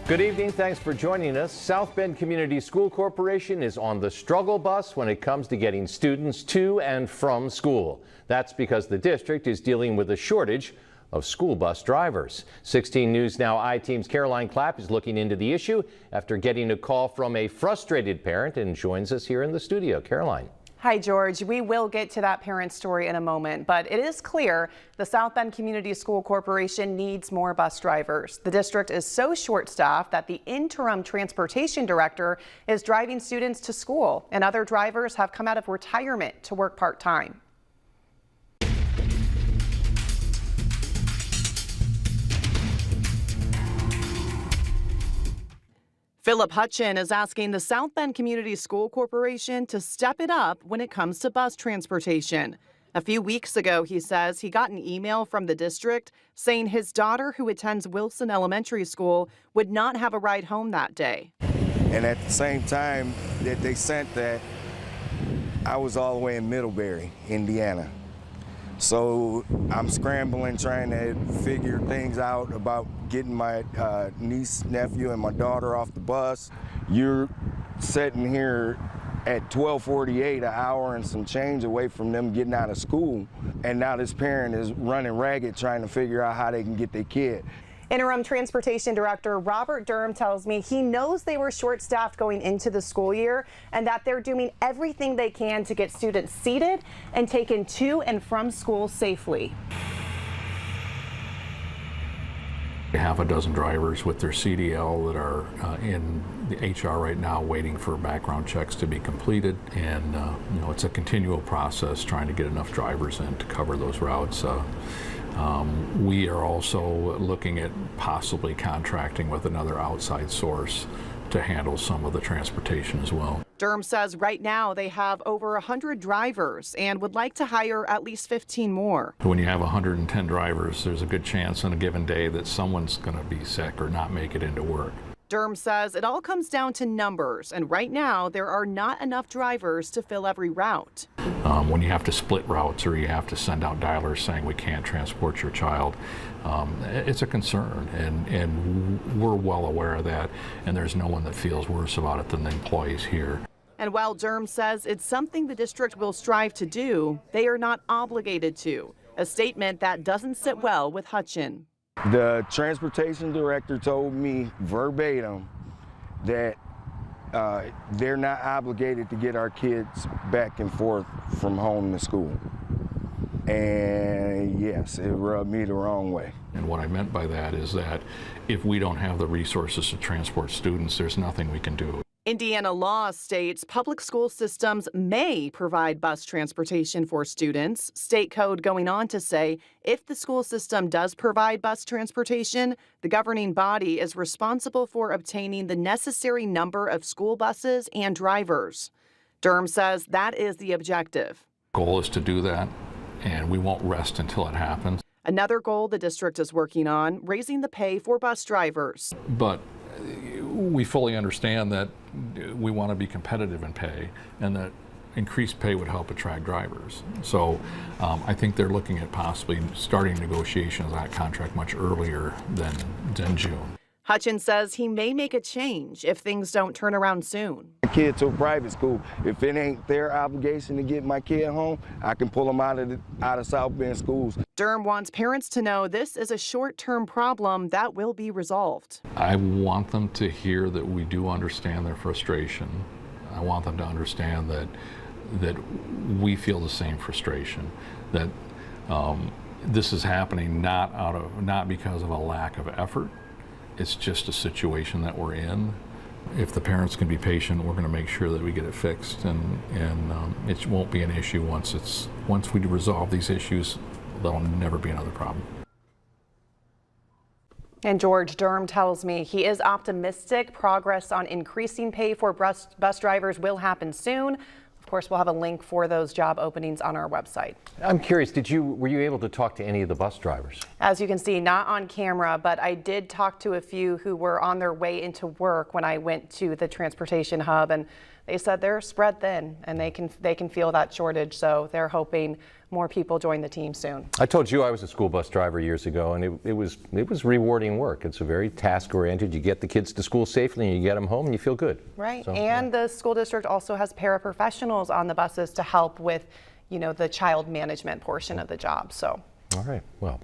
Good evening. Thanks for joining us. South Bend Community School Corporation is on the struggle bus when it comes to getting students to and from school. That's because the district is dealing with a shortage of school bus drivers. 16 News Now I-Team's Caroline Clapp is looking into the issue after getting a call from a frustrated parent and joins us here in the studio. Caroline. Hi, George. We will get to that parent story in a moment, but it is clear the South Bend Community School Corporation needs more bus drivers. The district is so short-staffed that the interim transportation director is driving students to school, and other drivers have come out of retirement to work part-time. Philip Hutchin is asking the South Bend Community School Corporation to step it up when it comes to bus transportation. A few weeks ago, he says he got an email from the district saying his daughter, who attends Wilson Elementary School, would not have a ride home that day. And at the same time that they sent that, I was all the way in Middlebury, Indiana. So I'm scrambling, trying to figure things out about getting my niece, nephew, and my daughter off the bus. You're sitting here at 12:48, an hour and some change away from them getting out of school, and now this parent is running ragged trying to figure out how they can get their kid. Interim Transportation Director Robert Durham tells me he knows they were short-staffed going into the school year and that they're doing everything they can to get students seated and taken to and from school safely. Half a dozen drivers with their CDL that are in the HR right now waiting for background checks to be completed, and it's a continual process trying to get enough drivers in to cover those routes. We are also looking at possibly contracting with another outside source to handle some of the transportation as well. Durham says right now they have over 100 drivers and would like to hire at least 15 more. When you have 110 drivers, there's a good chance on a given day that someone's going to be sick or not make it into work. Durham says it all comes down to numbers, and right now there are not enough drivers to fill every route. When you have to split routes or you have to send out dialers saying we can't transport your child, it's a concern, and we're well aware of that, and there's no one that feels worse about it than the employees here. And while Durham says it's something the district will strive to do, they are not obligated to, a statement that doesn't sit well with Hutchin. The transportation director told me verbatim that they're not obligated to get our kids back and forth from home to school. And yes, it rubbed me the wrong way. And what I meant by that is that if we don't have the resources to transport students, there's nothing we can do. Indiana law states public school systems may provide bus transportation for students. State code going on to say if the school system does provide bus transportation, the governing body is responsible for obtaining the necessary number of school buses and drivers. Durham says that is the objective. Goal is to do that, and we won't rest until it happens. Another goal the district is working on, raising the pay for bus drivers. But we fully understand that we want to be competitive in pay, and that increased pay would help attract drivers. So I think they're looking at possibly starting negotiations of that contract much earlier than June. Hutchin says he may make a change if things don't turn around soon. My kid to a private school. If it ain't their obligation to get my kid home, I can pull them out of South Bend schools. Durham wants parents to know this is a short-term problem that will be resolved. I want them to hear that we do understand their frustration. I want them to understand that we feel the same frustration, that this is happening not because of a lack of effort. It's just a situation that we're in. If the parents can be patient, we're going to make sure that we get it fixed, and it won't be an issue once we resolve these issues. There'll never be another problem. And George, Durham tells me he is optimistic progress on increasing pay for bus drivers will happen soon. Of course, we'll have a link for those job openings on our website. I'm curious, were you able to talk to any of the bus drivers? As you can see, not on camera, but I did talk to a few who were on their way into work when I went to the transportation hub, and they said they're spread thin and they can feel that shortage. So they're hoping more people join the team soon. I told you I was a school bus driver years ago, and it was rewarding work. It's a very task-oriented. You get the kids to school safely, and you get them home, and you feel good. Right, So, and the school district also has paraprofessionals on the buses to help with, the child management portion of the job. So. All right, well.